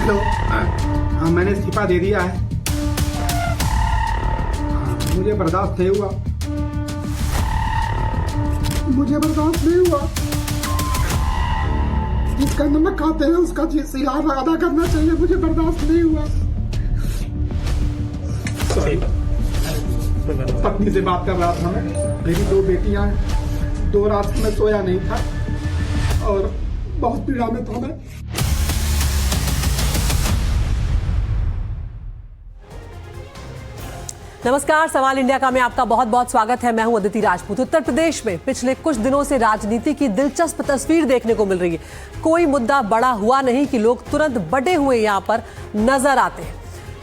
Hello. हाँ, मैंने इस्तीफा दे दिया है। मुझे बर्दाश्त नहीं हुआ, मुझे बर्दाश्त नहीं हुआ। जिसका नमक खाते हैं उसका इलाज अदा करना चाहिए। मुझे बर्दाश्त नहीं हुआ। पत्नी से बात कर रहा था मैं। मेरी 2 बेटियां हैं। 2 रात में सोया नहीं था और बहुत पीड़ा में था मैं। नमस्कार, सवाल इंडिया का में आपका बहुत बहुत स्वागत है। मैं हूं अदिति राजपूत। उत्तर प्रदेश में पिछले कुछ दिनों से राजनीति की दिलचस्प तस्वीर देखने को मिल रही है। कोई मुद्दा बड़ा हुआ नहीं कि लोग तुरंत बटे हुए यहां पर नजर आते हैं।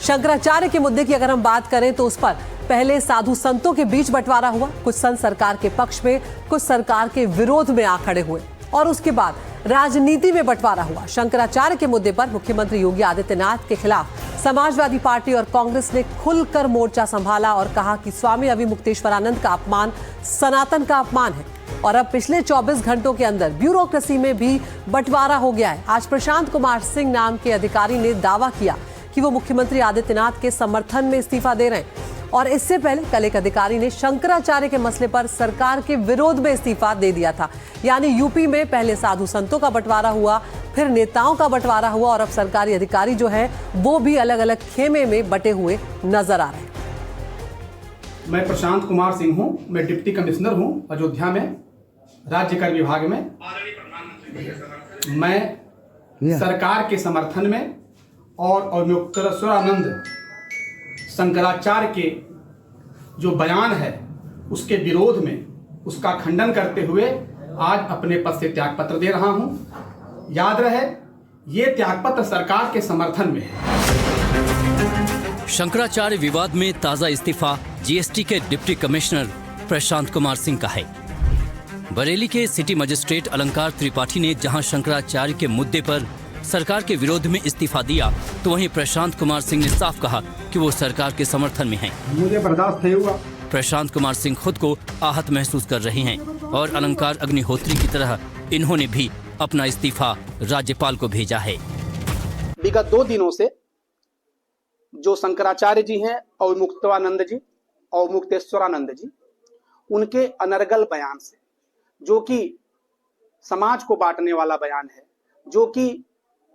शंकराचार्य के मुद्दे की अगर हम बात करें तो उस पर पहले साधु संतों के बीच बंटवारा हुआ। कुछ संत सरकार के पक्ष में, कुछ सरकार के विरोध में आ खड़े हुए और उसके बाद राजनीति में बंटवारा हुआ। शंकराचार्य के मुद्दे पर मुख्यमंत्री योगी आदित्यनाथ के खिलाफ समाजवादी पार्टी और कांग्रेस ने खुलकर मोर्चा संभाला और कहा कि स्वामी अविमुक्तेश्वरानंद का अपमान सनातन का अपमान है। और अब पिछले 24 घंटों के अंदर ब्यूरोक्रेसी में भी बंटवारा हो गया है। आज प्रशांत कुमार सिंह नाम के अधिकारी ने दावा किया कि वो मुख्यमंत्री आदित्यनाथ के समर्थन में इस्तीफा दे रहे हैं। और इससे पहले कल एक अधिकारी ने शंकराचार्य के मसले पर सरकार के विरोध में इस्तीफा दे दिया था। यानी यूपी में पहले साधु संतों का बंटवारा हुआ, फिर नेताओं का बंटवारा हुआ और अब सरकारी अधिकारी जो है वो भी अलग अलग खेमे में बटे हुए नजर आ रहे हैं। मैं प्रशांत कुमार सिंह हूं। मैं डिप्टी कमिश्नर हूं अयोध्या में, राज्य कर विभाग में। मैं सरकार के समर्थन में और अविमुक्तेश्वरानंद शंकराचार्य के जो बयान है उसके विरोध में, उसका खंडन करते हुए आज अपने पद से त्यागपत्र दे रहा हूं। याद रहे, ये त्यागपत्र सरकार के समर्थन में है। शंकराचार्य विवाद में ताजा इस्तीफा जीएसटी के डिप्टी कमिश्नर प्रशांत कुमार सिंह का है। बरेली के सिटी मजिस्ट्रेट अलंकार त्रिपाठी ने जहां शंकराचार्य के मुद्दे पर सरकार के विरोध में इस्तीफा दिया, तो वहीं प्रशांत कुमार सिंह ने साफ कहा कि वो सरकार के समर्थन में हैं। मुझे बर्दाश्त नहीं हुआ। प्रशांत कुमार सिंह खुद को आहत महसूस कर रहे हैं और अलंकार अग्निहोत्री की तरह इन्होंने भी अपना इस्तीफा राज्यपाल को भेजा है। विगत 2 दिनों से जो शंकराचार्य जी हैं और मुक्तानंद जी और मुक्तेश्वरानंद जी, उनके अनर्गल बयान से, जो कि समाज को बांटने वाला बयान है, जो कि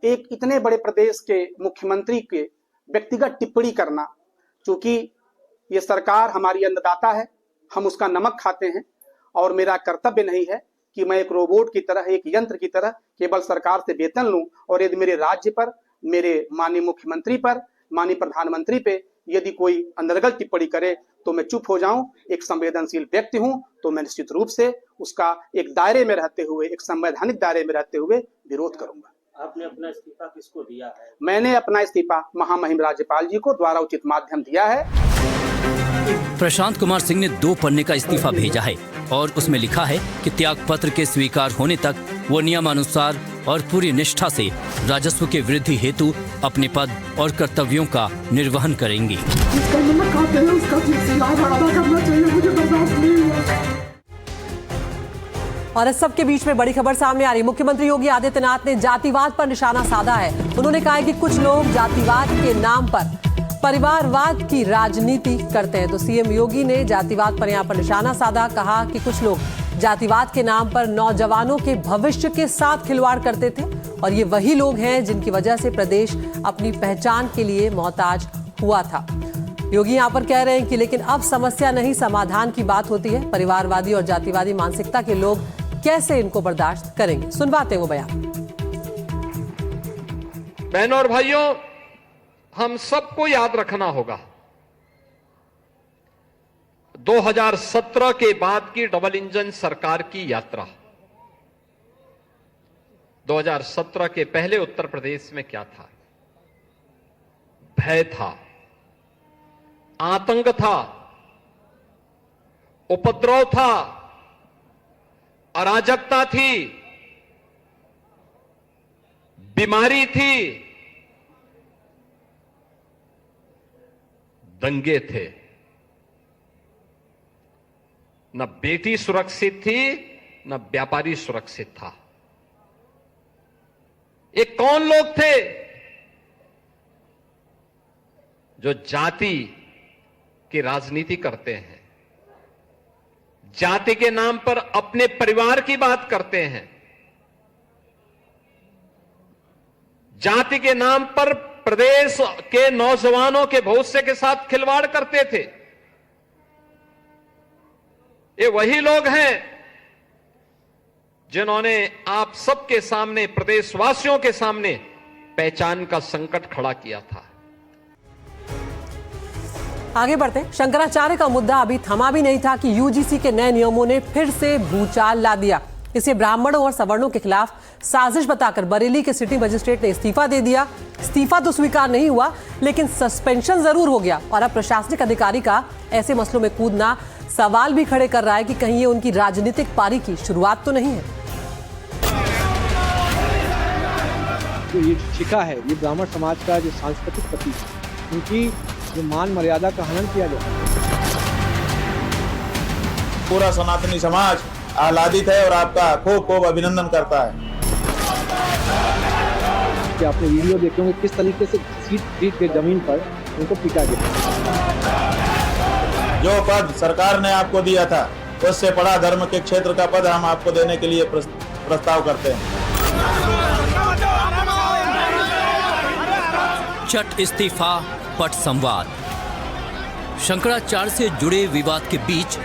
एक इतने बड़े प्रदेश के मुख्यमंत्री के व्यक्तिगत टिप्पणी करना, क्योंकि ये सरकार हमारी अन्नदाता है, हम उसका नमक खाते हैं और मेरा कर्तव्य नहीं है कि मैं एक रोबोट की तरह, एक यंत्र की तरह केवल सरकार से वेतन लूं और यदि मेरे राज्य पर, मेरे माननीय मुख्यमंत्री पर, माननीय प्रधानमंत्री पे यदि कोई अनर्गल टिप्पणी करे तो मैं चुप हो जाऊं। एक संवेदनशील व्यक्ति हूं तो मैं निश्चित रूप से उसका एक दायरे में रहते हुए, एक संवैधानिक दायरे में रहते हुए विरोध करूंगा। आपने अपना इस्तीफा किसको दिया है? मैंने अपना इस्तीफा महामहिम राज्यपाल जी को द्वारा उचित माध्यम दिया है। प्रशांत कुमार सिंह ने 2 पन्ने का इस्तीफा भेजा है और उसमें लिखा है कि त्याग पत्र के स्वीकार होने तक वो नियमानुसार और पूरी निष्ठा से राजस्व के वृद्धि हेतु अपने पद और कर्तव्यों का निर्वहन करेंगे। जिसका नमक खाते हैं उसका इलाज अदा करना चाहिए। मुझे बर्दाश्त नहीं हुआ। और इस सब के बीच में बड़ी खबर सामने आ रही। मुख्यमंत्री योगी आदित्यनाथ ने जातिवाद पर निशाना साधा है। उन्होंने कहा है कि कुछ लोग जातिवाद के नाम पर परिवारवाद की राजनीति करते हैं। तो सीएम योगी ने जातिवाद पर यहां पर निशाना साधा। कहा कि कुछ लोग जातिवाद के नाम पर नौजवानों के भविष्य के साथ खिलवाड़ करते थे और ये वही लोग हैं जिनकी वजह से प्रदेश अपनी पहचान के लिए मोहताज हुआ था। योगी यहाँ पर कह रहे हैं कि लेकिन अब समस्या नहीं, समाधान की बात होती है। परिवारवादी और जातिवादी मानसिकता के लोग कैसे इनको बर्दाश्त करेंगे, सुनवाते हैं वो बयान। बहनों और भाइयों, हम सबको याद रखना होगा 2017 के बाद की डबल इंजन सरकार की यात्रा। 2017 के पहले उत्तर प्रदेश में क्या था? भय था, आतंक था, उपद्रव था, अराजकता थी, बीमारी थी, दंगे थे। न बेटी सुरक्षित थी, न व्यापारी सुरक्षित था। ये कौन लोग थे जो जाति की राजनीति करते हैं, जाति के नाम पर अपने परिवार की बात करते हैं, जाति के नाम पर प्रदेश के नौजवानों के भविष्य के साथ खिलवाड़ करते थे, ये वही लोग हैं जिन्होंने आप सबके सामने, प्रदेशवासियों के सामने पहचान का संकट खड़ा किया था। आगे बढ़ते हैं। शंकराचार्य का मुद्दा अभी थमा भी नहीं था कि यूजीसी के नए नियमों ने फिर से भूचाल ला दिया। इसे ब्राह्मणों और सवर्णों के खिलाफ साजिश बताकर बरेली के सिटी मजिस्ट्रेट ने इस्तीफा दे दिया। इस्तीफा तो स्वीकार नहीं हुआ, लेकिन सस्पेंशन जरूर हो गया और अब प्रशासनिक अधिकारी का ऐसे मसलों में कूदना सवाल भी खड़े कर रहा है कि कहीं ये उनकी राजनीतिक पारी की शुरुआत तो नहीं है। जो ये शिखा है, ये ब्राह्मण समाज का जो सांस्कृतिक प्रतीक है, उनकी जो मान मर्यादा का हनन किया जाता है। पूरा सनातनी समाज आह्लादित है और आपका खूब खूब अभिनंदन करता है। कि आपने वीडियो देखे होंगे किस तरीके से घसीट के जमीन पर उनको पीटा गया। जो पद सरकार ने आपको दिया था, उससे बड़ा धर्म के क्षेत्र का पद हम आपको देने के लिए प्रस्ताव करते हैं। चट इस्तीफा पट संवाद। शंकराचार्य से जुड़े विवाद के बीच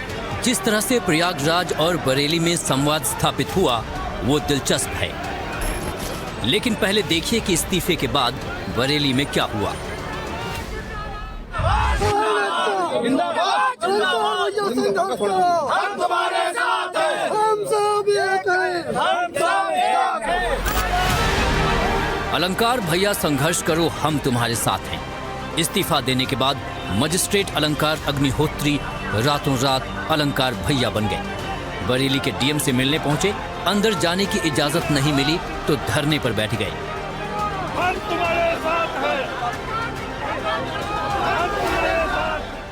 जिस तरह से प्रयागराज और बरेली में संवाद स्थापित हुआ वो दिलचस्प है, लेकिन पहले देखिए कि इस्तीफे के बाद बरेली में क्या हुआ। अलंकार भैया संघर्ष करो, हम तुम्हारे साथ हैं। इस्तीफा देने के बाद मजिस्ट्रेट अलंकार अग्निहोत्री रातों रात अलंकार भैया बन गए। बरेली के डीएम से मिलने पहुंचे, अंदर जाने की इजाजत नहीं मिली तो धरने पर बैठ गए।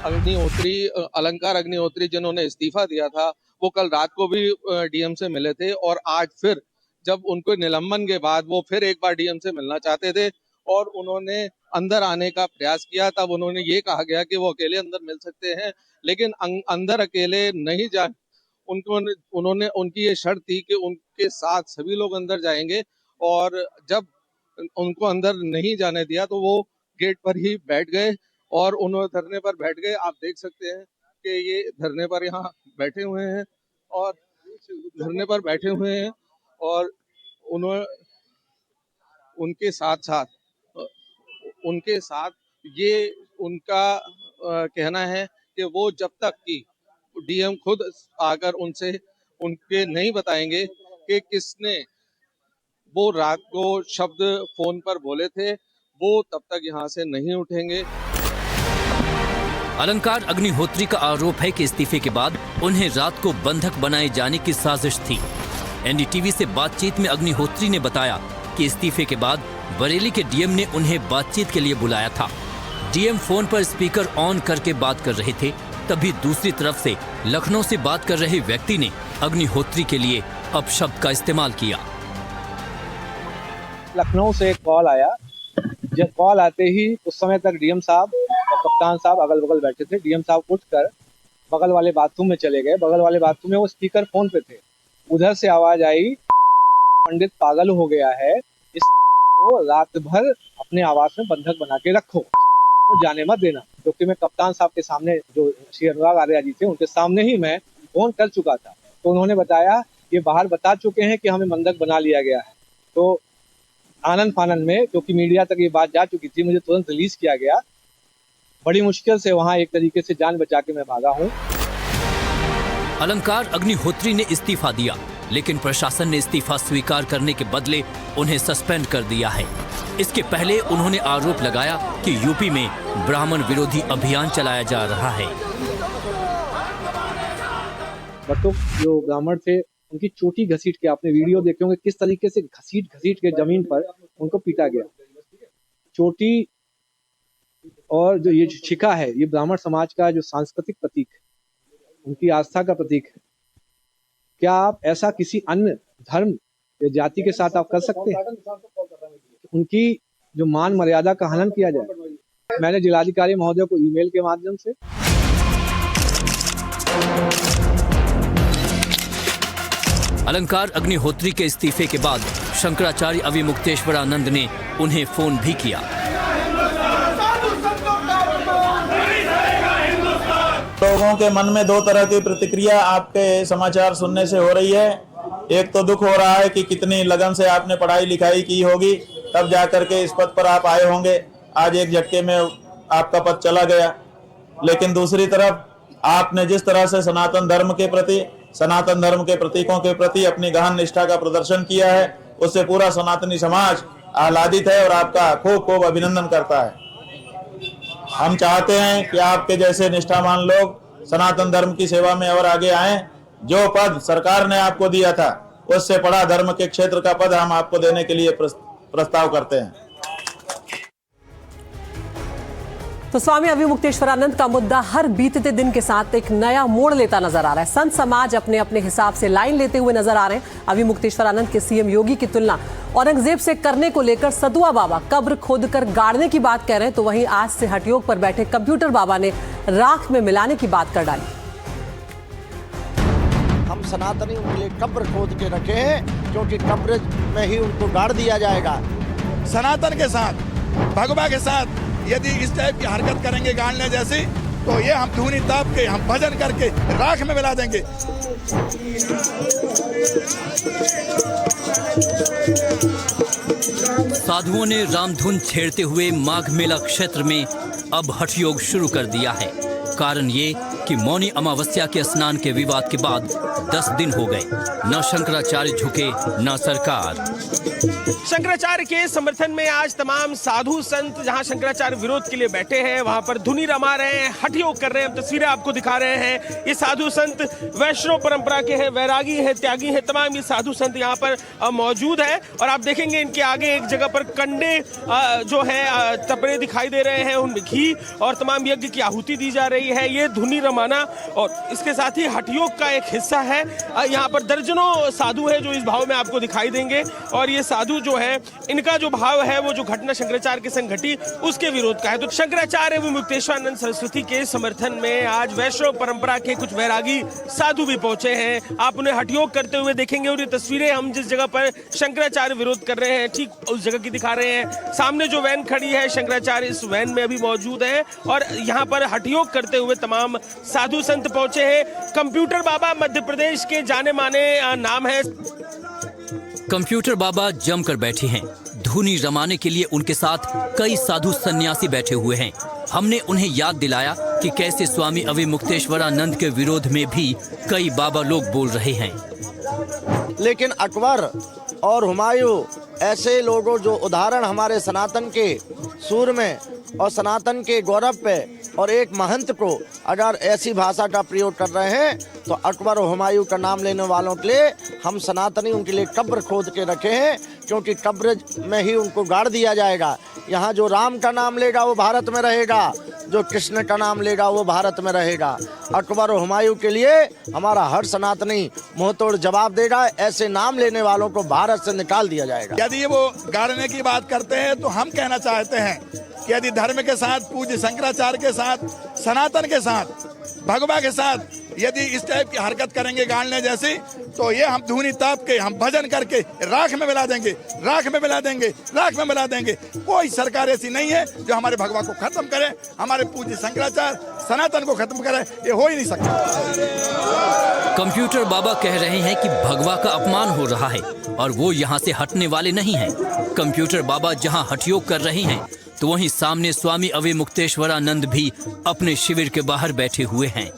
अग्निहोत्री, अलंकार अग्निहोत्री जिन्होंने इस्तीफा दिया था, वो कल रात को भी डीएम से मिले थे और आज फिर जब उनको निलंबन के बाद वो फिर एक बार डीएम से मिलना चाहते थे और उन्होंने अंदर आने का प्रयास किया। तब उन्होंने ये कहा गया कि वो अकेले अंदर मिल सकते हैं, लेकिन अंदर अकेले नहीं जा उन्होंने उनकी ये शर्त थी कि उनके साथ सभी लोग अंदर जाएंगे और जब उनको अंदर नहीं जाने दिया तो वो गेट पर ही बैठ गए और उन्होंने धरने पर बैठ गए। आप देख सकते हैं कि ये धरने पर यहाँ बैठे हुए हैं और धरने पर बैठे हुए हैं और उनके साथ ये उनका कहना है कि वो जब तक कि डीएम खुद आकर उनके नहीं बताएंगे कि किसने वो रात को शब्द फोन पर बोले थे, वो तब तक यहाँ से नहीं उठेंगे। अलंकार अग्निहोत्री का आरोप है कि इस्तीफे के बाद उन्हें रात को बंधक बनाए जाने की साजिश थी। एनडीटीवी से बातचीत में अग्निहोत्री ने बताया कि इस्तीफे के बाद बरेली के डीएम ने उन्हें बातचीत के लिए बुलाया था। डीएम फोन पर स्पीकर ऑन करके बात कर रहे थे, तभी दूसरी तरफ से लखनऊ से बात कर रहे व्यक्ति ने अग्निहोत्री के लिए अपशब्द का इस्तेमाल किया। लखनऊ से एक कॉल आया। जब कॉल आते ही उस समय तक डीएम साहब और कप्तान साहब अगल बगल बैठे थे। डीएम साहब उठकर बगल वाले बाथरूम में चले गए। बगल वाले बाथरूम में वो स्पीकर फोन पे थे। उधर से आवाज आई, पंडित पागल हो गया है, इसको रात भर अपने आवास में बंधक बना के रखो, तो जाने मत देना। क्योंकि मैं कप्तान साहब के सामने, जो श्री अनुराग आर्या जी थे, उनके सामने ही मैं फोन कर चुका था। तो उन्होंने बताया ये बाहर बता चुके हैं कि हमें बंधक बना लिया गया है। तो आनंद फानन में, क्योंकि मीडिया तक ये बात जा चुकी थी, मुझे तुरंत रिलीज किया गया। बड़ी मुश्किल से वहां एक तरीके से जान बचा के मैं भागा हूँ। अलंकार अग्निहोत्री ने इस्तीफा दिया, लेकिन प्रशासन ने इस्तीफा स्वीकार करने के बदले उन्हें सस्पेंड कर दिया है। इसके पहले उन्होंने आरोप लगाया कि यूपी में ब्राह्मण विरोधी अभियान चलाया जा रहा है। बटों जो ब्राह्मण थे उनकी चोटी घसीट के, आपने वीडियो देखे होंगे किस तरीके से घसीट के जमीन पर उनको पीटा गया। चोटी और जो ये शिखा है, ये ब्राह्मण समाज का जो सांस्कृतिक प्रतीक है, उनकी आस्था का प्रतीक है। क्या आप ऐसा किसी अन्य धर्म या जाति के साथ आप कर सकते हैं? उनकी जो मान मर्यादा का हनन किया जाए। मैंने जिलाधिकारी महोदय को ईमेल के माध्यम से अलंकार अग्निहोत्री के इस्तीफे के बाद शंकराचार्य अविमुक्तेश्वरानंद ने उन्हें फोन भी किया। लोगों के मन में दो तरह की प्रतिक्रिया आपके समाचार सुनने से हो रही है। एक तो दुख हो रहा है कि कितनी लगन से आपने पढ़ाई लिखाई की होगी, तब जाकर के इस पद पर आप आए होंगे, आज एक झटके में आपका पद चला गया। लेकिन दूसरी तरफ आपने जिस तरह से सनातन धर्म के प्रति, सनातन धर्म के प्रतीकों के प्रति अपनी गहन निष्ठा का प्रदर्शन किया है, उससे पूरा सनातनी समाज आह्लादित है और आपका खूब खूब अभिनंदन करता है। हम चाहते हैं कि आपके जैसे निष्ठावान लोग सनातन धर्म की सेवा में और आगे आएं। जो पद सरकार ने आपको दिया था, उससे बड़ा धर्म के क्षेत्र का पद हम आपको देने के लिए प्रस्ताव करते हैं। तो स्वामी अविमुक्तेश्वरानंद का मुद्दा हर बीतते दिन के साथ एक नया मोड़ लेता नजर आ रहा है। संत समाज अपने अपने हिसाब से लाइन लेते हुए नजर आ रहे हैं। अविमुक्तेश्वरानंद के सीएम योगी की तुलना औरंगजेब से करने को लेकर सदुआ बाबा कब्र खोदकर गाड़ने की बात कह रहे हैं, तो वहीं आज से हठयोग पर बैठे कंप्यूटर बाबा ने राख में मिलाने की बात कर डाली। हम सनातनी उनके लिए कब्र खोद के रखे हैं, क्योंकि कब्र में ही उनको गाड़ दिया जाएगा। सनातन के साथ, भगवा के साथ यदि इस टाइप की हरकत करेंगे गाड़ने जैसी, तो ये हम धूनी ताप के, हम भजन करके राख में मिला देंगे। साधुओं ने रामधुन छेड़ते हुए माघ मेला क्षेत्र में अब हठयोग शुरू कर दिया है। कारण ये कि मौनी अमावस्या के स्नान के विवाद के बाद 10 दिन हो गए, न शंकराचार्य झुके न सरकार। शंकराचार्य के समर्थन में आज तमाम साधु संत जहां शंकराचार्य विरोध के लिए बैठे हैं, वहां पर धुनी रमा रहे हैं, हठयोग कर रहे हैं। तस्वीरें आपको दिखा रहे हैं। ये साधु संत वैष्णव परंपरा के हैं, वैरागी हैं, त्यागी हैं। तमाम ये साधु संत यहाँ पर मौजूद है और आप देखेंगे इनके आगे एक जगह पर कंडे जो है तपरे दिखाई दे रहे हैं, उनमें घी और तमाम यज्ञ की आहुति दी जा रही है। ये धुनी रमाना और इसके साथ ही हठयोग का एक हिस्सा है। यहाँ पर दर्जनों साधु हैं जो इस भाव में आपको दिखाई देंगे और ये साधु जो है, इनका जो भाव है वो जो घटना शंकराचार्य के संग घटी उसके विरोध का है। तो शंकराचार्य अविमुक्तेश्वरानंद सरस्वती के समर्थन में आज वैष्णव परंपरा के कुछ वैरागी साधु भी पहुंचे हैं। आप उन्हें हठयोग करते हुए देखेंगे और ये तस्वीरें हम जिस जगह पर शंकराचार्य विरोध कर रहे हैं ठीक उस जगह की दिखा रहे हैं। सामने जो वैन खड़ी है, शंकराचार्य इस वैन में अभी मौजूद है और यहाँ पर हठयोग करते हुए तमाम साधु संत पहुंचे हैं। कंप्यूटर बाबा मध्य प्रदेश के जाने माने नाम है। कंप्यूटर बाबा जमकर बैठे हैं। धुनी रमाने के लिए उनके साथ कई साधु सन्यासी बैठे हुए हैं। हमने उन्हें याद दिलाया कि कैसे स्वामी अविमुक्तेश्वरानंद के विरोध में भी कई बाबा लोग बोल रहे हैं। लेकिन अकबर और हुमायूं ऐसे लोगों जो उदाहरण हमारे सनातन के सूर में और सनातन के गौरव पे और एक महंत को अगर ऐसी भाषा का प्रयोग कर रहे हैं, तो अकबर और हुमायूं का नाम लेने वालों के लिए हम सनातनी उनके लिए कब्र खोद के रखे हैं, क्योंकि कब्र में ही उनको गाड़ दिया जाएगा। यहाँ जो राम का नाम लेगा वो भारत में रहेगा, जो कृष्ण का नाम लेगा वो भारत में रहेगा। अकबर और हुमायूं के लिए हमारा हर सनातनी मुंहतोड़ जवाब देगा। ऐसे नाम लेने वालों को भारत से निकाल दिया जाएगा। यदि वो गाड़ने की बात करते हैं तो हम कहना चाहते हैं कि यदि धर्म के साथ, पूज्य शंकराचार्य के साथ, सनातन के साथ, भगवा के साथ यदि इस टाइप की हरकत करेंगे गाड़ने जैसी, तो ये हम धूनी ताप के, हम भजन करके राख में मिला देंगे, राख में मिला देंगे, राख में मिला देंगे। कोई सरकार ऐसी नहीं है जो हमारे भगवा को खत्म करे, हमारे पूज्य शंकराचार्य सनातन को खत्म करे, ये हो ही नहीं सकता। कंप्यूटर बाबा कह रहे हैं कि भगवा का अपमान हो रहा है और वो यहाँ से हटने वाले नहीं हैं। कंप्यूटर बाबा जहाँ हठयोग कर रहे हैं, तो वहीं सामने स्वामी अविमुक्तेश्वरानंद भी अपने शिविर के बाहर बैठे हुए हैं।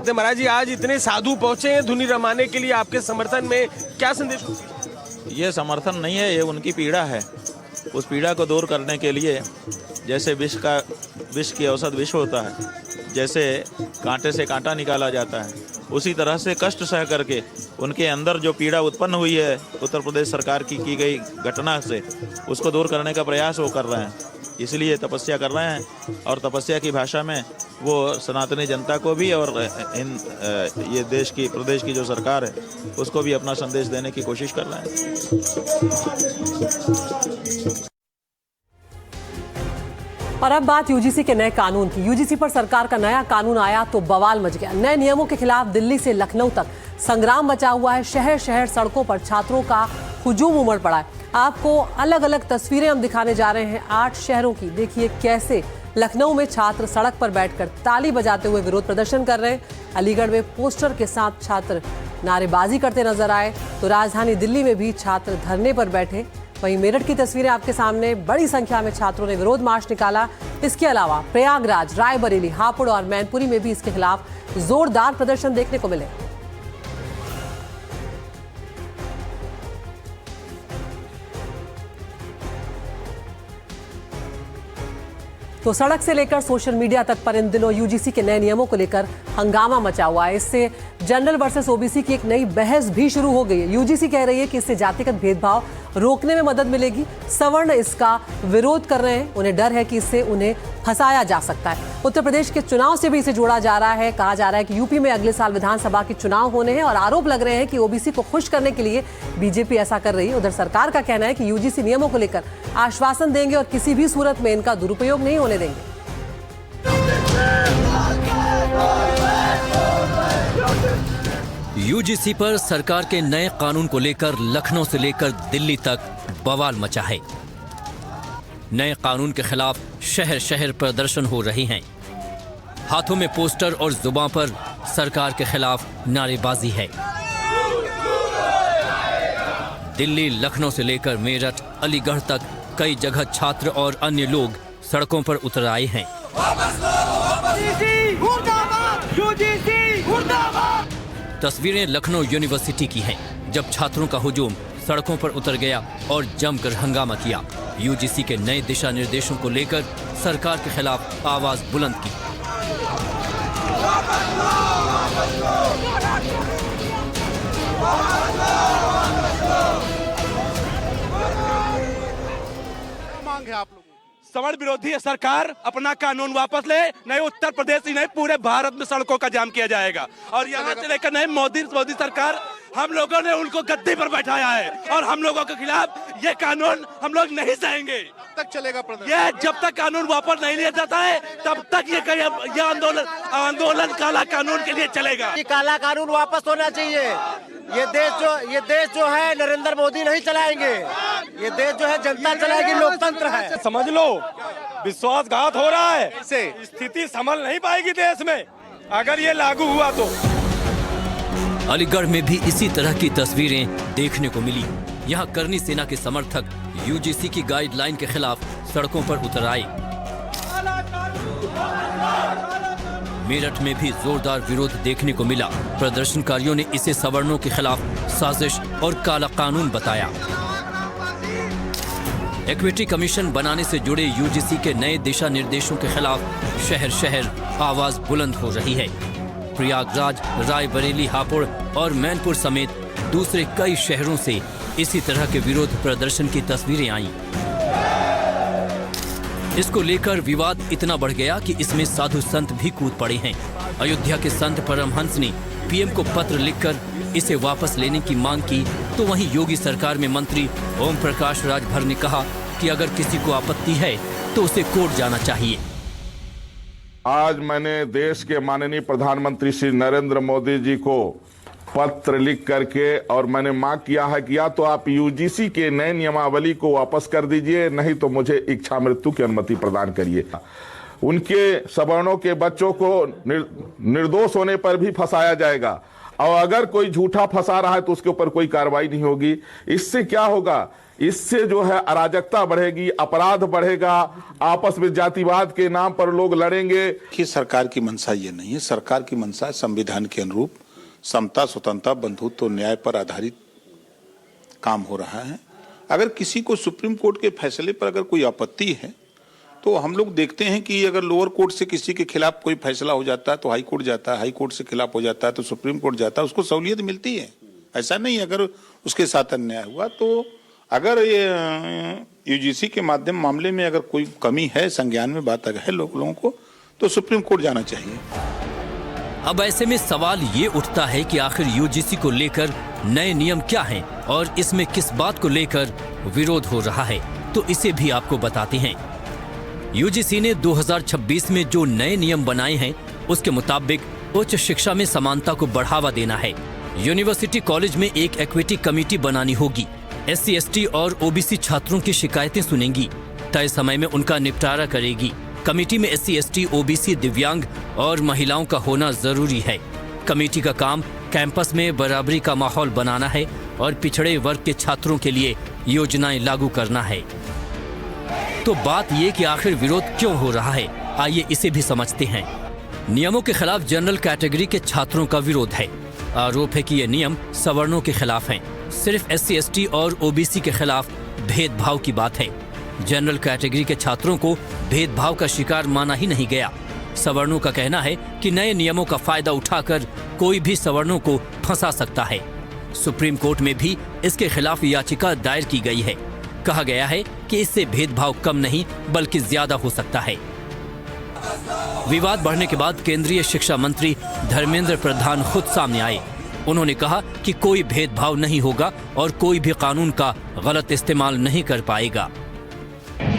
महाराज जी, आज इतने साधु पहुंचे हैं धुनी रमाने के लिए, आपके समर्थन में क्या संदेश? ये समर्थन नहीं है, ये उनकी पीड़ा है। उस पीड़ा को दूर करने के लिए जैसे विष की औषध विष होता है, जैसे कांटे से कांटा निकाला जाता है, उसी तरह से कष्ट सह करके उनके अंदर जो पीड़ा उत्पन्न हुई है उत्तर प्रदेश सरकार की गई घटना से, उसको दूर करने का प्रयास वो कर रहे हैं। इसलिए तपस्या कर रहे हैं और तपस्या की भाषा में वो सनातनी जनता को भी और ये देश की, प्रदेश की जो सरकार है उसको भी अपना संदेश देने की कोशिश कर रहे हैं। और अब बात यूजीसी के नए कानून की। यूजीसी पर सरकार का नया कानून आया तो बवाल मच गया। नए नियमों के खिलाफ दिल्ली से लखनऊ तक संग्राम मचा हुआ है। शहर शहर सड़कों पर छात्रों का हुजूम उमड़ पड़ा है। आपको अलग अलग तस्वीरें हम दिखाने जा रहे हैं 8 शहरों की। देखिए कैसे लखनऊ में छात्र सड़क पर बैठकर ताली बजाते हुए विरोध प्रदर्शन कर रहे हैं। अलीगढ़ में पोस्टर के साथ छात्र नारेबाजी करते नजर आए तो राजधानी दिल्ली में भी छात्र धरने पर बैठे। वहीं मेरठ की तस्वीरें आपके सामने, बड़ी संख्या में छात्रों ने विरोध मार्च निकाला। इसके अलावा प्रयागराज, रायबरेली, हापुड़ और मैनपुरी में भी इसके खिलाफ जोरदार प्रदर्शन देखने को मिले। तो सड़क से लेकर सोशल मीडिया तक पर इन दिनों यूजीसी के नए नियमों को लेकर हंगामा मचा हुआ है। इससे जनरल वर्सेस ओबीसी की एक नई बहस भी शुरू हो गई है। यूजीसी कह रही है कि इससे जातिगत भेदभाव रोकने में मदद मिलेगी। सवर्ण इसका विरोध कर रहे हैं, उन्हें डर है कि इससे उन्हें फंसाया जा सकता है। उत्तर प्रदेश के चुनाव से भी इसे जोड़ा जा रहा है। कहा जा रहा है कि यूपी में अगले साल विधानसभा के चुनाव होने हैं और आरोप लग रहे हैं कि ओबीसी को खुश करने के लिए बीजेपी ऐसा कर रही है। उधर सरकार का कहना है कि यूजीसी नियमों को लेकर आश्वासन देंगे और किसी भी सूरत में इनका दुरुपयोग नहीं होने देंगे। यूजीसी पर सरकार के नए कानून को लेकर लखनऊ से लेकर दिल्ली तक बवाल मचा है। नए कानून के खिलाफ शहर शहर प्रदर्शन हो रहे हैं। हाथों में पोस्टर और जुबान पर सरकार के खिलाफ नारेबाजी है। दिल्ली, लखनऊ से लेकर मेरठ, अलीगढ़ तक कई जगह छात्र और अन्य लोग सड़कों पर उतर आए हैं। तस्वीरें लखनऊ यूनिवर्सिटी की हैं, जब छात्रों का हुजूम सड़कों पर उतर गया और जमकर हंगामा किया। यूजीसी के नए दिशा निर्देशों को लेकर सरकार के खिलाफ आवाज बुलंद की। मांग है आप लोगों, सवर्ण विरोधी है सरकार, अपना कानून वापस ले, नहीं उत्तर प्रदेश ही नहीं पूरे भारत में सड़कों का जाम किया जाएगा। और यहाँ से लेकर नहीं मोदी सरकार, हम लोगों ने उनको गद्दी पर बैठाया है और हम लोगों के खिलाफ ये कानून हम लोग नहीं सहेंगे। तक चलेगा ये जब तक कानून वापस नहीं लिया जाता है तब तक ये आंदोलन काला कानून के लिए चलेगा। ये काला कानून वापस होना चाहिए। ये देश जो है नरेंद्र मोदी नहीं चलाएंगे, ये देश जो है जनता चलाएगी, लोकतंत्र है। समझ लो विश्वासघात हो रहा है, स्थिति संभल नहीं पाएगी देश में अगर ये लागू हुआ तो। अलीगढ़ में भी इसी तरह की तस्वीरें देखने को मिली। यहाँ करनी सेना के समर्थक यूजीसी की गाइडलाइन के खिलाफ सड़कों पर उतर आए। मेरठ में भी जोरदार विरोध देखने को मिला। प्रदर्शनकारियों ने इसे सवर्णों के खिलाफ साजिश और काला कानून बताया। इक्विटी कमीशन बनाने से जुड़े यूजीसी के नए दिशा निर्देशों के खिलाफ शहर शहर आवाज बुलंद हो रही है। प्रयागराज, रायबरेली, हापुड़ और मैनपुर समेत दूसरे कई शहरों से इसी तरह के विरोध प्रदर्शन की तस्वीरें आईं। इसको लेकर विवाद इतना बढ़ गया कि इसमें साधु संत भी कूद पड़े हैं। अयोध्या के संत परमहंस ने पीएम को पत्र लिखकर इसे वापस लेने की मांग की, तो वहीं योगी सरकार में मंत्री ओम प्रकाश राजभर ने कहा कि अगर किसी को आपत्ति है तो उसे कोर्ट जाना चाहिए। आज मैंने देश के माननीय प्रधानमंत्री श्री नरेंद्र मोदी जी को पत्र लिख करके और मैंने मांग किया है कि या तो आप यूजीसी के नए नियमावली को वापस कर दीजिए, नहीं तो मुझे इच्छा मृत्यु की अनुमति प्रदान करिए। उनके सवर्णों के बच्चों को निर्दोष होने पर भी फंसाया जाएगा और अगर कोई झूठा फंसा रहा है तो उसके ऊपर कोई कार्रवाई नहीं होगी। इससे क्या होगा, इससे जो है अराजकता बढ़ेगी, अपराध बढ़ेगा, आपस में जातिवाद के नाम पर लोग लड़ेंगे। कि सरकार की मंशा ये नहीं है। सरकार की मंशा संविधान के अनुरूप समता, स्वतंत्रता, बंधुत्व और न्याय पर आधारित काम हो रहा है। अगर किसी को सुप्रीम कोर्ट के फैसले पर अगर कोई आपत्ति है तो हम लोग देखते हैं कि अगर लोअर कोर्ट से किसी के खिलाफ कोई फैसला हो जाता है तो हाई कोर्ट जाता है, हाई कोर्ट से खिलाफ हो जाता है तो सुप्रीम कोर्ट जाता है, उसको सहूलियत मिलती है। ऐसा नहीं अगर उसके साथ अन्याय हुआ तो अगर ये यूजीसी के मामले में अगर कोई कमी है, संज्ञान में बात है लोगों को, तो सुप्रीम कोर्ट जाना चाहिए। अब ऐसे में सवाल ये उठता है कि आखिर यूजीसी को लेकर नए नियम क्या हैं और इसमें किस बात को लेकर विरोध हो रहा है, तो इसे भी आपको बताते हैं। यूजीसी ने 2026 में जो नए नियम बनाए हैं उसके मुताबिक उच्च शिक्षा में समानता को बढ़ावा देना है। यूनिवर्सिटी कॉलेज में एक इक्विटी कमेटी बनानी होगी। SC, ST और OBC छात्रों की शिकायतें सुनेंगी, तय समय में उनका निपटारा करेगी। कमेटी में SC, ST, OBC, दिव्यांग और महिलाओं का होना जरूरी है। कमेटी का काम कैंपस में बराबरी का माहौल बनाना है और पिछड़े वर्ग के छात्रों के लिए योजनाएं लागू करना है। तो बात ये कि आखिर विरोध क्यों हो रहा है, आइए इसे भी समझते हैं। नियमों के खिलाफ जनरल कैटेगरी के छात्रों का विरोध है। आरोप है कि ये नियम सवर्णों के खिलाफ हैं। सिर्फ SC, ST और OBC के खिलाफ भेदभाव की बात है। जनरल कैटेगरी के छात्रों को भेदभाव का शिकार माना ही नहीं गया। सवर्णों का कहना है कि नए नियमों का फायदा उठाकर कोई भी सवर्णों को फंसा सकता है। सुप्रीम कोर्ट में भी इसके खिलाफ याचिका दायर की गई है। कहा गया है कि इससे भेदभाव कम नहीं बल्कि ज्यादा हो सकता है। विवाद बढ़ने के बाद केंद्रीय शिक्षा मंत्री धर्मेंद्र प्रधान खुद सामने आए। उन्होंने कहा कि कोई भेदभाव नहीं होगा और कोई भी कानून का गलत इस्तेमाल नहीं कर पाएगा।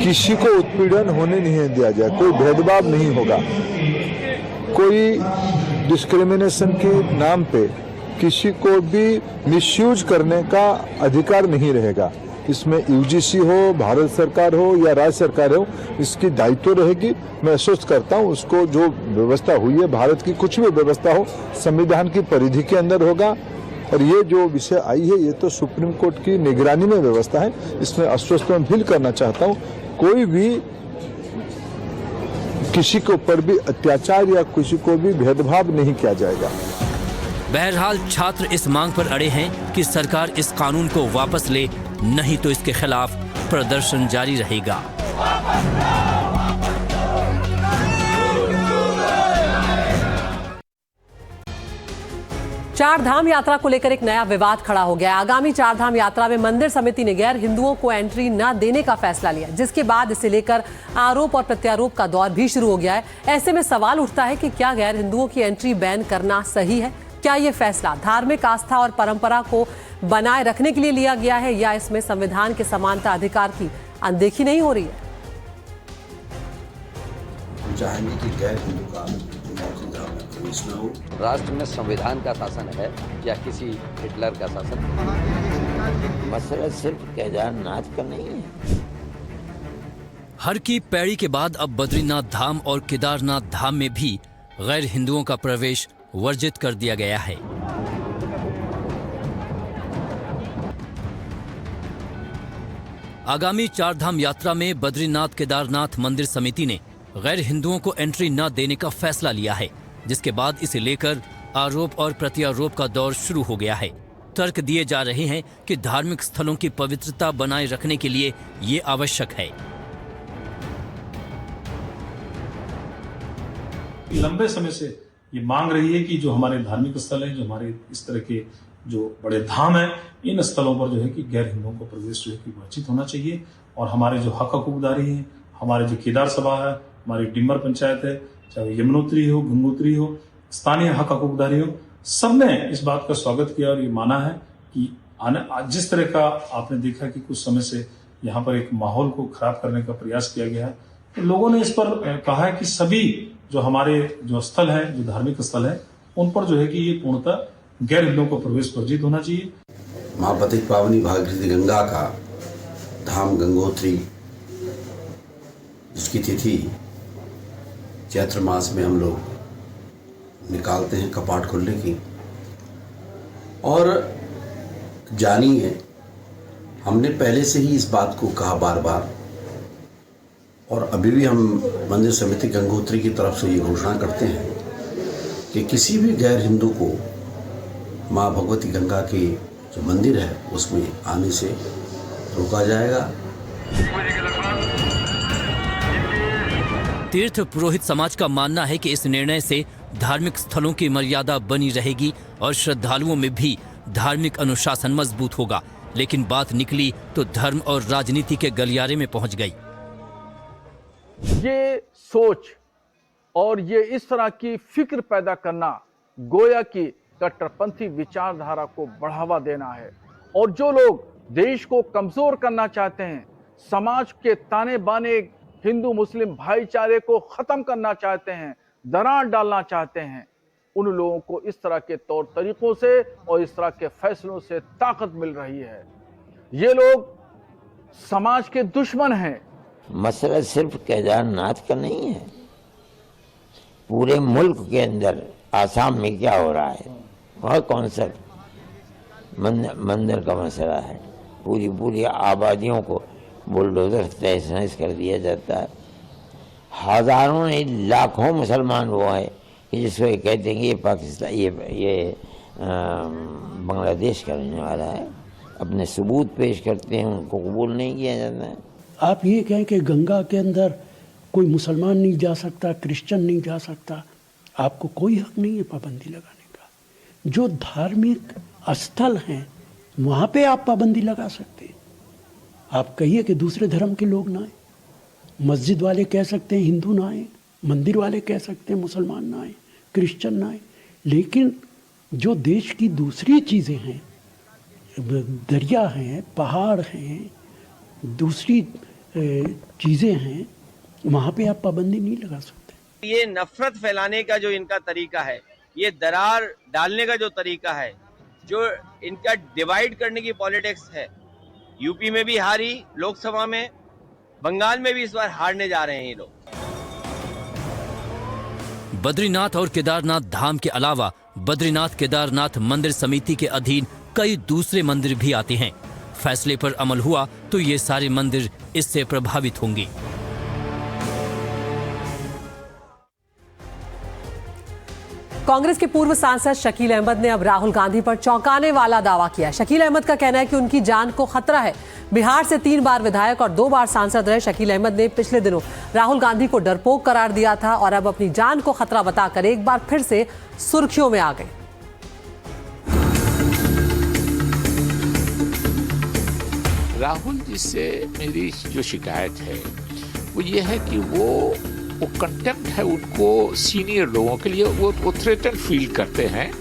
किसी को उत्पीड़न होने नहीं दिया जाए, कोई भेदभाव नहीं होगा, कोई डिस्क्रिमिनेशन के नाम पे किसी को भी मिसयूज करने का अधिकार नहीं रहेगा। इसमें यूजीसी हो, भारत सरकार हो या राज्य सरकार हो, इसकी दायित्व रहेगी। मैं आश्वस्त करता हूँ, उसको जो व्यवस्था हुई है, भारत की कुछ भी व्यवस्था हो, संविधान की परिधि के अंदर होगा। और ये जो विषय आई है, ये तो सुप्रीम कोर्ट की निगरानी में व्यवस्था है। इसमें आश्वस्त मैं फील करना चाहता हूँ, कोई भी किसी के ऊपर भी अत्याचार या किसी को भी भेदभाव नहीं किया जाएगा। बहरहाल छात्र इस मांग पर अड़े हैं कि सरकार इस कानून को वापस ले, नहीं तो इसके खिलाफ प्रदर्शन जारी रहेगा। चार धाम यात्रा को लेकर एक नया विवाद खड़ा हो गया है। आगामी चार धाम यात्रा में मंदिर समिति ने गैर हिंदुओं को एंट्री न देने का फैसला लिया, जिसके बाद इसे लेकर आरोप और प्रत्यारोप का दौर भी शुरू हो गया है। ऐसे में सवाल उठता है कि क्या गैर हिंदुओं की एंट्री बैन करना सही है? क्या ये फैसला धार्मिक आस्था और परंपरा को बनाए रखने के लिए लिया गया है या इसमें संविधान के समानता अधिकार की अनदेखी नहीं हो रही है? चाहेंगे कि गैर हिंदू का प्रवेश न हो। राष्ट्र में संविधान का शासन है या किसी हिटलर का शासन? मसला सिर्फ केदारनाथ का नहीं है। हर की पैड़ी के बाद अब बद्रीनाथ धाम और केदारनाथ धाम में भी गैर हिंदुओं का प्रवेश वर्जित कर दिया गया है। आगामी चार धाम यात्रा में बद्रीनाथ केदारनाथ मंदिर समिति ने गैर हिंदुओं को एंट्री न देने का फैसला लिया है, जिसके बाद इसे लेकर आरोप और प्रत्यारोप का दौर शुरू हो गया है। तर्क दिए जा रहे हैं कि धार्मिक स्थलों की पवित्रता बनाए रखने के लिए ये आवश्यक है। लंबे समय से ये मांग रही है कि जो हमारे धार्मिक स्थल हैं, जो हमारे इस तरह के जो बड़े धाम हैं, इन स्थलों पर जो है कि गैर हिंदुओं को प्रवेश जो है कि वर्जित होना चाहिए। और हमारे जो हक हकूकदारी हैं, हमारे जो केदार सभा है, हमारी डिम्बर पंचायत है, चाहे यमुनोत्री हो, गंगोत्री हो, स्थानीय हक हकूकदारी हो, सबने इस बात का स्वागत किया और ये माना है कि जिस तरह का आपने देखा कि कुछ समय से यहाँ पर एक माहौल को खराब करने का प्रयास किया गया है, तो लोगों ने इस पर कहा है कि सभी जो हमारे जो स्थल है, जो धार्मिक स्थल है, उन पर जो है कि ये पूर्णतः गैर हिंदुओं को प्रवेश वर्जित होना चाहिए। माँ पतित पावनी भागीरथी गंगा का धाम गंगोत्री, जिसकी तिथि चैत्र मास में हम लोग निकालते हैं कपाट खुलने की, और जानी है हमने पहले से ही इस बात को कहा बार बार, और अभी भी हम मंदिर समिति गंगोत्री की तरफ से ये घोषणा करते हैं कि किसी भी गैर हिंदू को माँ भगवती गंगा के जो मंदिर है उसमें आने से रोका जाएगा। तीर्थ पुरोहित समाज का मानना है कि इस निर्णय से धार्मिक स्थलों की मर्यादा बनी रहेगी और श्रद्धालुओं में भी धार्मिक अनुशासन मजबूत होगा। लेकिन बात निकली तो धर्म और राजनीति के गलियारे में पहुंच गई। ये सोच और ये इस तरह की फिक्र पैदा करना गोया की कट्टरपंथी विचारधारा को बढ़ावा देना है, और जो लोग देश को कमजोर करना चाहते हैं, समाज के ताने बाने हिंदू मुस्लिम भाईचारे को खत्म करना चाहते हैं, दरार डालना चाहते हैं, उन लोगों को इस तरह के तौर तरीकों से और इस तरह के फैसलों से ताकत मिल रही है। ये लोग समाज के दुश्मन हैं। मसला सिर्फ केदारनाथ का नहीं है, पूरे मुल्क के अंदर आसाम में क्या हो रहा है, वह कौन सा मंदिर का मसला है। पूरी आबादियों को बुलडोजर तहस नहस कर दिया जाता है। हजारों नहीं लाखों मुसलमान वो है कि जिसको ये कहते हैं कि ये पाकिस्तान ये बांग्लादेश का रहने वाला है, अपने सबूत पेश करते हैं, उनको कबूल नहीं किया जाता है। आप ये कहें कि गंगा के अंदर कोई मुसलमान नहीं जा सकता, क्रिश्चियन नहीं जा सकता, आपको कोई हक नहीं है पाबंदी लगाने का। जो धार्मिक स्थल हैं वहाँ पे आप पाबंदी लगा सकते हैं। आप कहिए कि दूसरे धर्म के लोग ना आए, मस्जिद वाले कह सकते हैं हिंदू ना आए, मंदिर वाले कह सकते हैं मुसलमान ना आए, क्रिश्चियन ना आए, लेकिन जो देश की दूसरी चीज़ें हैं, दरिया हैं, पहाड़ हैं, दूसरी चीज़ें हैं, वहाँ पे आप पाबंदी नहीं लगा सकते। ये नफरत फैलाने का जो इनका तरीका है, ये दरार डालने का जो तरीका है, जो इनका डिवाइड करने की पॉलिटिक्स है, यूपी में भी हारी, लोकसभा में, बंगाल में भी इस बार हारने जा रहे हैं ये लोग। बद्रीनाथ और केदारनाथ धाम के अलावा बद्रीनाथ केदारनाथ मंदिर समिति के अधीन कई दूसरे मंदिर भी आते हैं। फैसले पर अमल हुआ तो ये सारे मंदिर इससे प्रभावित होंगे। कांग्रेस के पूर्व सांसद शकील अहमद ने अब राहुल गांधी पर चौंकाने वाला दावा किया। शकील अहमद का कहना है कि उनकी जान को खतरा है। बिहार से 3 बार विधायक और 2 बार सांसद रहे शकील अहमद ने पिछले दिनों राहुल गांधी को डरपोक करार दिया था और अब अपनी जान को खतरा बताकर एक बार फिर से सुर्खियों में आ गए। राहुल जी से मेरी जो शिकायत है वो ये है कि वो कंटेम्प्ट है उनको सीनियर लोगों के लिए, वो थ्रेटन फील करते हैं।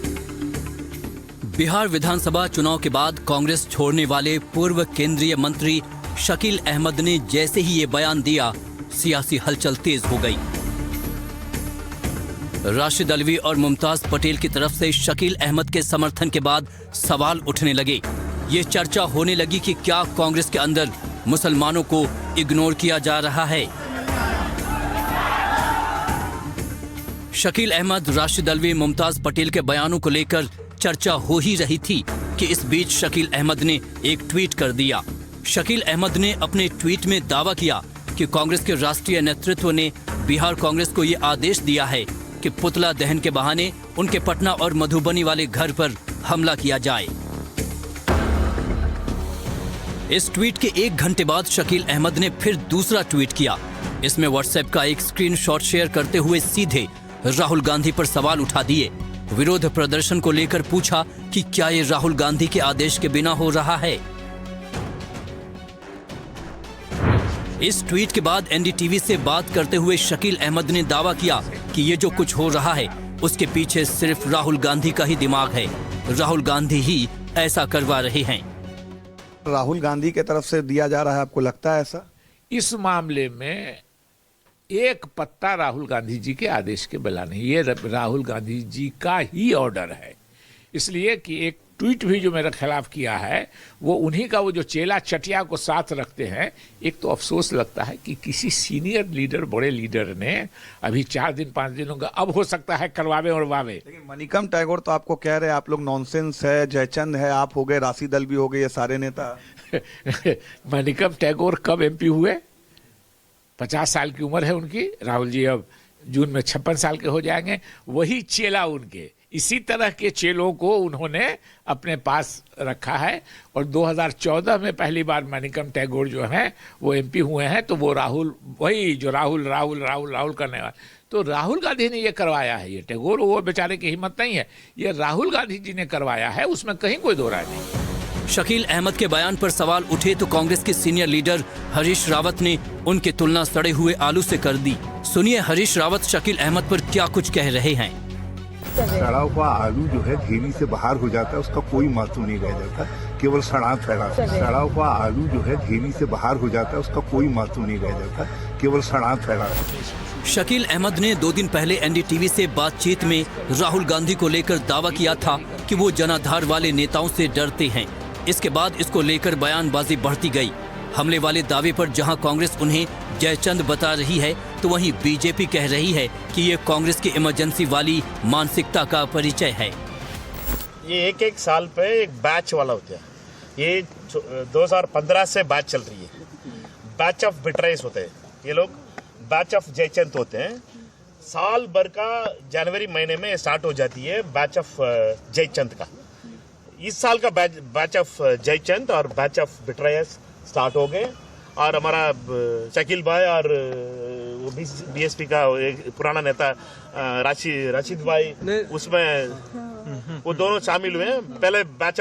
बिहार विधानसभा चुनाव के बाद कांग्रेस छोड़ने वाले पूर्व केंद्रीय मंत्री शकील अहमद ने जैसे ही ये बयान दिया, सियासी हलचल तेज हो गई। राशिद अलवी और मुमताज पटेल की तरफ से शकील अहमद के समर्थन के बाद सवाल उठने लगे। ये चर्चा होने लगी कि क्या कांग्रेस के अंदर मुसलमानों को इग्नोर किया जा रहा है। शकील अहमद, राशिद अलवी, मुमताज पटेल के बयानों को लेकर चर्चा हो ही रही थी कि इस बीच शकील अहमद ने एक ट्वीट कर दिया। शकील अहमद ने अपने ट्वीट में दावा किया कि कांग्रेस के राष्ट्रीय नेतृत्व ने बिहार कांग्रेस को ये आदेश दिया है कि पुतला दहन के बहाने उनके पटना और मधुबनी वाले घर पर हमला किया जाए। इस ट्वीट के 1 घंटे बाद शकील अहमद ने फिर दूसरा ट्वीट किया। इसमें व्हाट्सएप का एक स्क्रीनशॉट शेयर करते हुए सीधे राहुल गांधी पर सवाल उठा दिए। विरोध प्रदर्शन को लेकर पूछा कि क्या ये राहुल गांधी के आदेश के बिना हो रहा है। इस ट्वीट के बाद एनडीटीवी से बात करते हुए शकील अहमद ने दावा किया कि ये जो कुछ हो रहा है उसके पीछे सिर्फ राहुल गांधी का ही दिमाग है। राहुल गांधी ही ऐसा करवा रहे हैं। राहुल गांधी के तरफ से दिया जा रहा है, आपको लगता है ऐसा? इस मामले में एक पत्ता राहुल गांधी जी के आदेश के बला नहीं, ये राहुल गांधी जी का ही ऑर्डर है। इसलिए कि एक ट्वीट भी जो मेरे खिलाफ किया है वो उन्हीं का, वो जो चेला चटिया को साथ रखते हैं। एक तो अफसोस लगता है कि किसी सीनियर लीडर, बड़े लीडर ने अभी 4 दिन 5 दिनों का, अब हो सकता है करवावे और वावे। लेकिन मणिकम टैगोर तो आपको कह रहे हैं आप लोग नॉनसेंस है, जयचंद है, आप हो गए, राशिद अलवी हो गए, ये सारे नेता। मणिकम टैगोर कब एमपी हुए? 50 साल की उम्र है उनकी। राहुल जी अब जून में 56 साल के हो जाएंगे। वही चेला उनके, इसी तरह के चेलों को उन्होंने अपने पास रखा है। और 2014 में पहली बार मणिकम टैगोर जो हैं वो एमपी हुए हैं। तो वो राहुल, वही जो राहुल करने वाले, तो राहुल गांधी ने ये करवाया है। ये टैगोर वो बेचारे की हिम्मत नहीं है, ये राहुल गांधी जी ने करवाया है, उसमें कहीं कोई दो राय नहीं। शकील अहमद के बयान पर सवाल उठे तो कांग्रेस के सीनियर लीडर हरीश रावत ने उनकी तुलना सड़े हुए आलू से कर दी। सुनिए हरीश रावत शकील अहमद पर क्या कुछ कह रहे हैं। सड़ा हुआ आलू जो है घेरी से बाहर हो जाता है, उसका कोई महत्व नहीं रह जाता, केवल सड़ांत फैला। सड़ा हुआ आलू जो है घेरी से बाहर हो जाता है, उसका कोई महत्व नहीं रह जाता, केवल सड़ांत फैला। शकील अहमद ने 2 दिन पहले एनडीटीवी से बातचीत में राहुल गांधी को लेकर दावा किया था कि वो जनाधार वाले नेताओं से डरते हैं। इसके बाद इसको लेकर बयानबाजी बढ़ती गई। हमले वाले दावे पर जहां कांग्रेस उन्हें जयचंद बता रही है, तो वहीं बीजेपी कह रही है कि ये कांग्रेस की इमरजेंसी वाली मानसिकता का परिचय है। ये एक साल पे एक बैच वाला होता है। ये 2015 से बैच चल रही है। बैच ऑफ बिट्रेस होते हैं ये लोग, बैच ऑफ जयचंद होते हैं। साल भर का जनवरी महीने में स्टार्ट हो जाती है बैच ऑफ जयचंद का। इस साल का बैच ऑफ जयचंद और बैच ऑफ बिट्रेयर्स स्टार्ट हो गए। और हमारा शकील भाई और वो बीएसपी का एक पुराना नेता राशिद भाई, उसमें वो दोनों शामिल हुए हैं। पहले बैच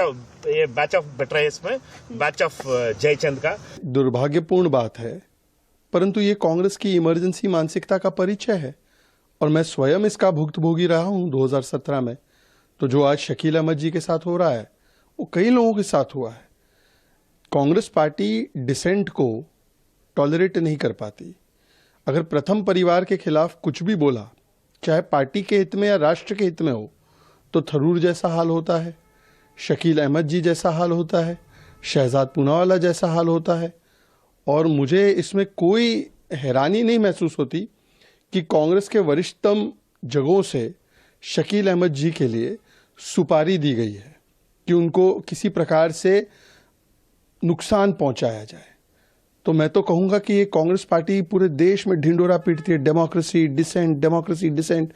ऑफ बिट्रेयर्स में बैच ऑफ जयचंद का। दुर्भाग्यपूर्ण बात है, परंतु ये कांग्रेस की इमरजेंसी मानसिकता का परिचय है और मैं स्वयं इसका भुक्तभोगी रहा हूं 2017 में। तो जो आज शकील अहमद जी के साथ हो रहा है वो कई लोगों के साथ हुआ है। कांग्रेस पार्टी डिसेंट को टॉलरेट नहीं कर पाती। अगर प्रथम परिवार के खिलाफ कुछ भी बोला, चाहे पार्टी के हित में या राष्ट्र के हित में हो, तो थरूर जैसा हाल होता है, शकील अहमद जी जैसा हाल होता है, शहजाद पूनावाला जैसा हाल होता है। और मुझे इसमें कोई हैरानी नहीं महसूस होती कि कांग्रेस के वरिष्ठतम जगहों से शकील अहमद जी के लिए सुपारी दी गई है कि उनको किसी प्रकार से नुकसान पहुंचाया जाए। तो मैं तो कहूंगा कि ये कांग्रेस पार्टी पूरे देश में ढिंडोरा पीटती है, डेमोक्रेसी डिसेंट, डेमोक्रेसी डिसेंट।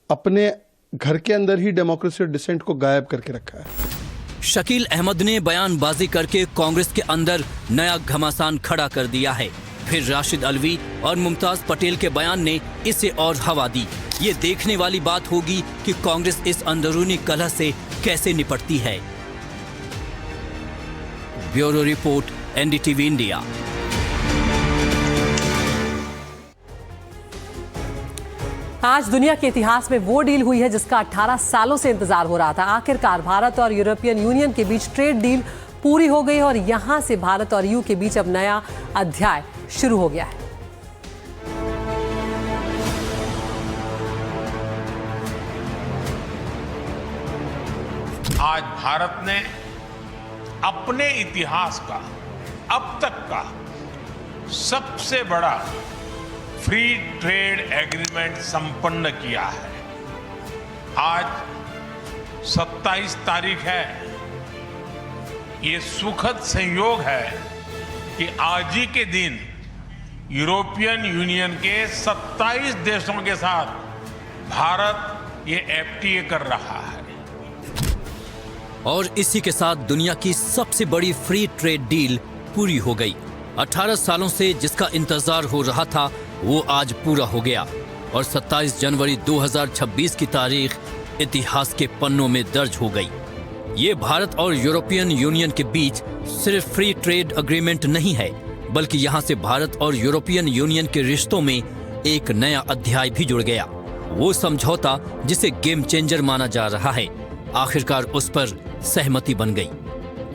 अपने घर के अंदर ही डेमोक्रेसी और डिसेंट को गायब करके रखा है। शकील अहमद ने बयानबाजी करके कांग्रेस के अंदर नया घमासान खड़ा कर दिया है। फिर राशिद अलवी और मुमताज पटेल के बयान ने इसे और हवा दी। ये देखने वाली बात होगी कि कांग्रेस इस अंदरूनी कलह से कैसे निपटती है। Bureau report, NDTV India. आज दुनिया के इतिहास में वो डील हुई है जिसका 18 सालों से इंतजार हो रहा था। आखिरकार भारत और यूरोपियन यूनियन के बीच ट्रेड डील पूरी हो गई और यहां से भारत और यूके के बीच अब नया अध्याय शुरू हो गया है। आज भारत ने अपने इतिहास का अब तक का सबसे बड़ा फ्री ट्रेड एग्रीमेंट संपन्न किया है। आज 27 तारीख है। ये सुखद संयोग है कि आज ही के दिन यूरोपियन यूनियन के 27 देशों के साथ भारत ये एफटीए कर रहा है। और इसी के साथ दुनिया की सबसे बड़ी फ्री ट्रेड डील पूरी हो गई। 18 सालों से जिसका इंतजार हो रहा था वो आज पूरा हो गया और 27 जनवरी 2026 की तारीख इतिहास के पन्नों में दर्ज हो गई। ये भारत और यूरोपियन यूनियन के बीच सिर्फ फ्री ट्रेड एग्रीमेंट नहीं है, बल्कि यहाँ से भारत और यूरोपियन यूनियन के रिश्तों में एक नया अध्याय भी जुड़ गया। वो समझौता जिसे गेम चेंजर माना जा रहा है, आखिरकार उस पर सहमति बन गई।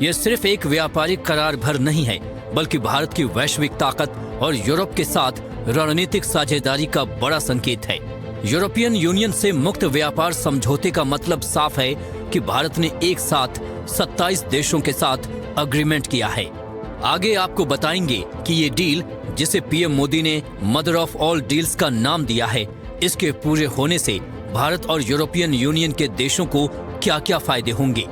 ये सिर्फ एक व्यापारिक करार भर नहीं है, बल्कि भारत की वैश्विक ताकत और यूरोप के साथ रणनीतिक साझेदारी का बड़ा संकेत है। यूरोपियन यूनियन से मुक्त व्यापार समझौते का मतलब साफ है कि भारत ने एक साथ 27 देशों के साथ एग्रीमेंट किया है। आगे आपको बताएंगे कि ये डील, जिसे पीएम मोदी ने मदर ऑफ ऑल डील्स का नाम दिया है, इसके पूरे होने से भारत और यूरोपियन यूनियन के देशों को क्या क्या फायदे होंगे,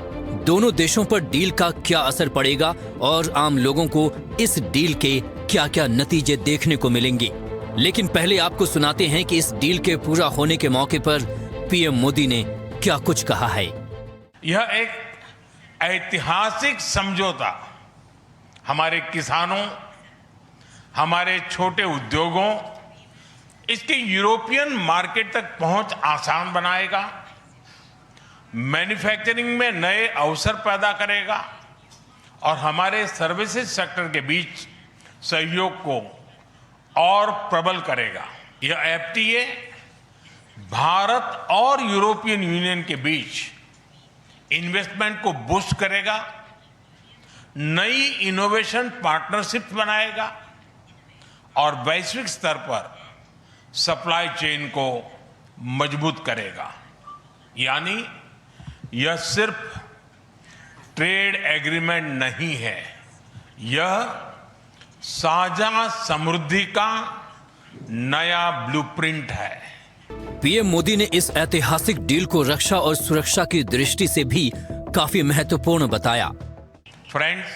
दोनों देशों पर डील का क्या असर पड़ेगा और आम लोगों को इस डील के क्या क्या नतीजे देखने को मिलेंगे। लेकिन पहले आपको सुनाते हैं कि इस डील के पूरा होने के मौके पर पीएम मोदी ने क्या कुछ कहा है। यह एक ऐतिहासिक समझौता हमारे किसानों, हमारे छोटे उद्योगों, इसके यूरोपियन मार्केट तक पहुंच आसान बनाएगा, मैन्युफैक्चरिंग में नए अवसर पैदा करेगा और हमारे सर्विसेज सेक्टर के बीच सहयोग को और प्रबल करेगा। यह एफटीए भारत और यूरोपियन यूनियन के बीच इन्वेस्टमेंट को बूस्ट करेगा, नई इनोवेशन पार्टनरशिप बनाएगा और वैश्विक स्तर पर सप्लाई चेन को मजबूत करेगा। यानी यह सिर्फ ट्रेड एग्रीमेंट नहीं है, यह साझा समृद्धि का नया ब्लूप्रिंट है। पीएम मोदी ने इस ऐतिहासिक डील को रक्षा और सुरक्षा की दृष्टि से भी काफी महत्वपूर्ण बताया। फ्रेंड्स,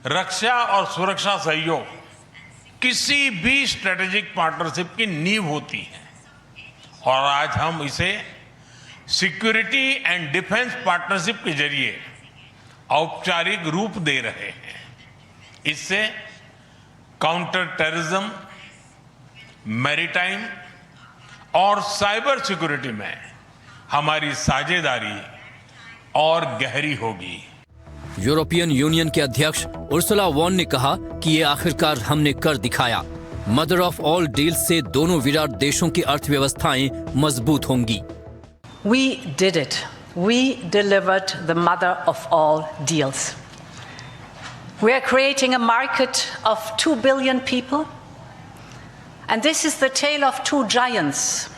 रक्षा और सुरक्षा सहयोग किसी भी स्ट्रेटेजिक पार्टनरशिप की नींव होती है और आज हम इसे सिक्योरिटी एंड डिफेंस पार्टनरशिप के जरिए औपचारिक रूप दे रहे हैं। इससे काउंटर टेररिज्म, मैरीटाइम और साइबर सिक्योरिटी में हमारी साझेदारी और गहरी होगी। यूरोपियन यूनियन के अध्यक्ष उर्सुला वॉन ने कहा कि ये आखिरकार हमने कर दिखाया। मदर ऑफ ऑल डील से दोनों विराट देशों की अर्थव्यवस्थाएं मजबूत होंगी। We did it. We delivered the mother of all deals. We are creating a market of 2 billion people. And this is the tale of two giants,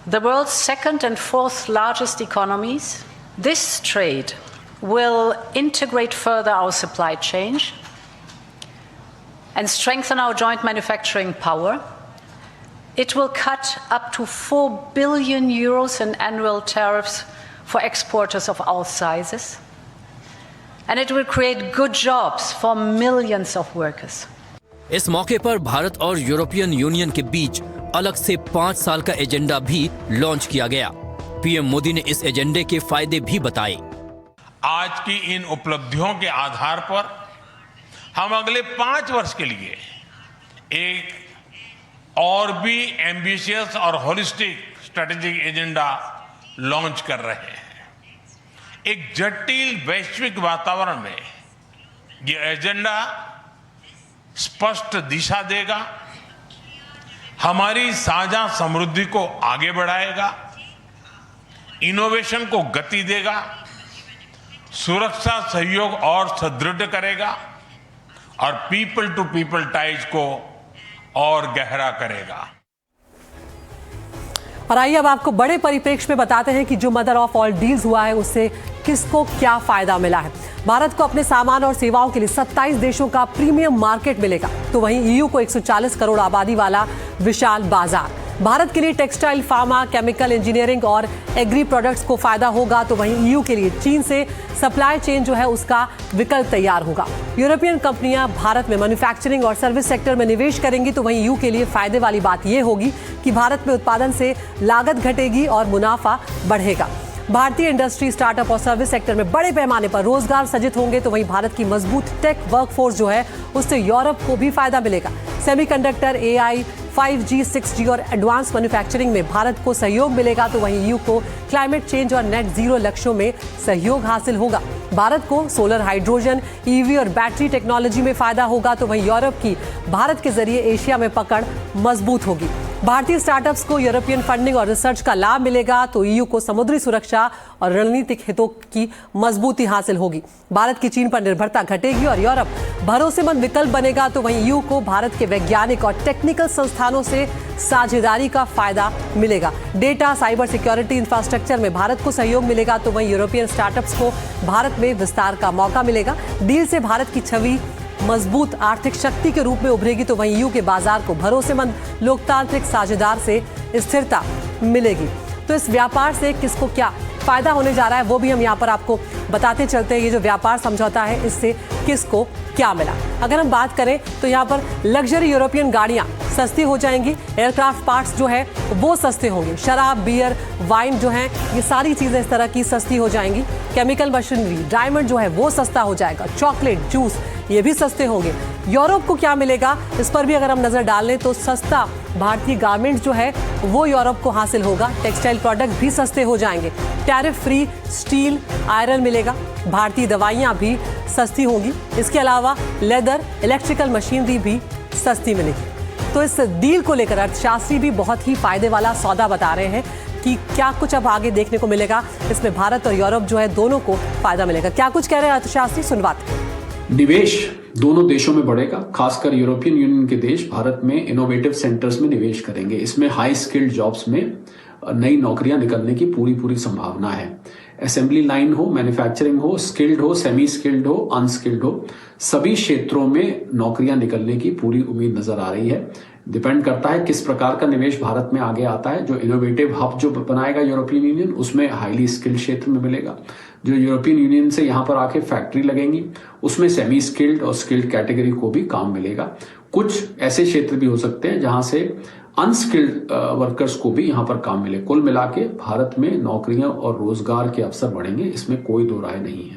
the world's second and fourth largest economies. This trade will integrate further our supply chain and strengthen our joint manufacturing power. It will cut up to 4 billion euros in annual tariffs for exporters of all sizes. And it will create good jobs for millions of workers. इस मौके पर भारत और European union के बीच अलग से 5 साल का agenda भी लॉन्च किया गया। पीएम मोदी ने इस एजेंडे के फायदे भी बताए। आज की इन उपलब्धियों के आधार पर हम अगले 5 वर्ष के लिए एक और भी एम्बिशियस और होलिस्टिक स्ट्रेटेजिक एजेंडा लॉन्च कर रहे हैं। एक जटिल वैश्विक वातावरण में ये एजेंडा स्पष्ट दिशा देगा, हमारी साझा समृद्धि को आगे बढ़ाएगा, इनोवेशन को गति देगा, सुरक्षा सहयोग और सुदृढ़ करेगा और पीपल टू पीपल टाइज को और गहरा करेगा। और आइए अब आपको बड़े परिप्रेक्ष्य में बताते हैं कि जो मदर ऑफ ऑल डील्स हुआ है उससे किसको क्या फायदा मिला है। भारत को अपने सामान और सेवाओं के लिए 27 देशों का प्रीमियम मार्केट मिलेगा, तो वहीं ईयू को 140 करोड़ आबादी वाला विशाल बाजार। भारत के लिए टेक्सटाइल, फार्मा, केमिकल इंजीनियरिंग और एग्री प्रोडक्ट्स को फायदा होगा, तो वहीं ईयू के लिए चीन से सप्लाई चेन जो है उसका विकल्प तैयार होगा। यूरोपियन कंपनियां भारत में मैन्युफैक्चरिंग और सर्विस सेक्टर में निवेश करेंगी, तो वहीं ईयू के लिए फायदे वाली बात यह होगी कि भारत में उत्पादन से लागत घटेगी और मुनाफा बढ़ेगा। भारतीय इंडस्ट्री, स्टार्टअप और सर्विस सेक्टर में बड़े पैमाने पर रोजगार सृजित होंगे, तो वहीं भारत की मजबूत टेक वर्कफोर्स जो है उससे यूरोप को भी फायदा मिलेगा। सेमीकंडक्टर, एआई, 5G, 6G और एडवांस मैन्युफैक्चरिंग में भारत को सहयोग मिलेगा, तो वहीं ईयू को क्लाइमेट चेंज और नेट जीरो लक्ष्यों में सहयोग हासिल होगा। भारत को सोलर, हाइड्रोजन, ईवी और बैटरी टेक्नोलॉजी में फायदा होगा, तो वहीं यूरोप की भारत के जरिए एशिया में पकड़ मजबूत होगी। भारतीय स्टार्टअप्स को यूरोपियन फंडिंग और रिसर्च का लाभ मिलेगा, तो ईयू को समुद्री सुरक्षा और रणनीतिक हितों की मजबूती हासिल होगी। भारत की चीन पर निर्भरता घटेगी और यूरोप भरोसेमंद विकल्प बनेगा, तो वहीं ईयू को भारत के वैज्ञानिक और टेक्निकल संस्थानों से साझेदारी का फायदा मिलेगा। डेटा, साइबर सिक्योरिटी, इंफ्रास्ट्रक्चर में भारत को सहयोग मिलेगा, तो वहीं यूरोपियन स्टार्टअप्स को भारत में विस्तार का मौका मिलेगा। डील से भारत की छवि मजबूत आर्थिक शक्ति के रूप में उभरेगी, तो वहीं ईयू के बाजार को भरोसेमंद लोकतांत्रिक साझेदार से स्थिरता मिलेगी। तो इस व्यापार से किसको क्या फायदा होने जा रहा है वो भी हम यहाँ पर आपको बताते चलते हैं। ये जो व्यापार समझौता है इससे किसको क्या मिला। अगर हम बात करें तो यहाँ पर लग्जरी यूरोपियन गाड़ियाँ सस्ती हो जाएंगी, एयरक्राफ्ट पार्ट्स जो है वो सस्ते होंगे, शराब, बियर, वाइन जो है ये सारी चीज़ें इस तरह की सस्ती हो जाएंगी। केमिकल मशीनरी, डायमंड जो है वो सस्ता हो जाएगा, चॉकलेट, जूस ये भी सस्ते होंगे। यूरोप को क्या मिलेगा इस पर भी अगर हम नजर डाल लें तो सस्ता भारतीय गारमेंट्स जो है वो यूरोप को हासिल होगा। टेक्सटाइल प्रोडक्ट भी सस्ते हो जाएंगे, टैरिफ फ्री स्टील, आयरन मिलेगा। भारतीय दवाइयाँ भी सस्ती होंगी। इसके अलावा लेदर, इलेक्ट्रिकल मशीनरी भी सस्ती मिलेगी। तो इस डील को लेकर अर्थशास्त्री भी बहुत ही फायदे वाला सौदा बता रहे हैं कि क्या कुछ अब आगे देखने को मिलेगा, इसमें भारत और यूरोप जो है दोनों को फायदा मिलेगा। क्या कुछ कह रहे हैं अर्थशास्त्री, सुनवाते हैं। निवेश दोनों देशों में बढ़ेगा, खासकर यूरोपियन यूनियन के देश भारत में इनोवेटिव सेंटर्स में निवेश करेंगे। इसमें हाई स्किल्ड जॉब्स में नई नौकरियां निकलने की पूरी संभावना है। असेंबली लाइन हो, मैन्युफैक्चरिंग हो, स्किल्ड हो, सेमी स्किल्ड हो, अनस्किल्ड हो, सभी क्षेत्रों में नौकरियां निकलने की पूरी उम्मीद नजर आ रही है। डिपेंड करता है किस प्रकार का निवेश भारत में आगे आता है। जो इनोवेटिव हब जो बनाएगा यूरोपियन यूनियन, उसमें हाईली स्किल्ड क्षेत्र में मिलेगा। जो यूरोपियन यूनियन से यहां पर आके फैक्ट्री लगेंगी, उसमें सेमी स्किल्ड और स्किल्ड कैटेगरी को भी काम मिलेगा। कुछ ऐसे क्षेत्र भी हो सकते हैं जहां से अनस्किल्ड वर्कर्स को भी यहां पर काम मिले। कुल मिला के भारत में नौकरियां और रोजगार के अवसर बढ़ेंगे, इसमें कोई दो राय नहीं है।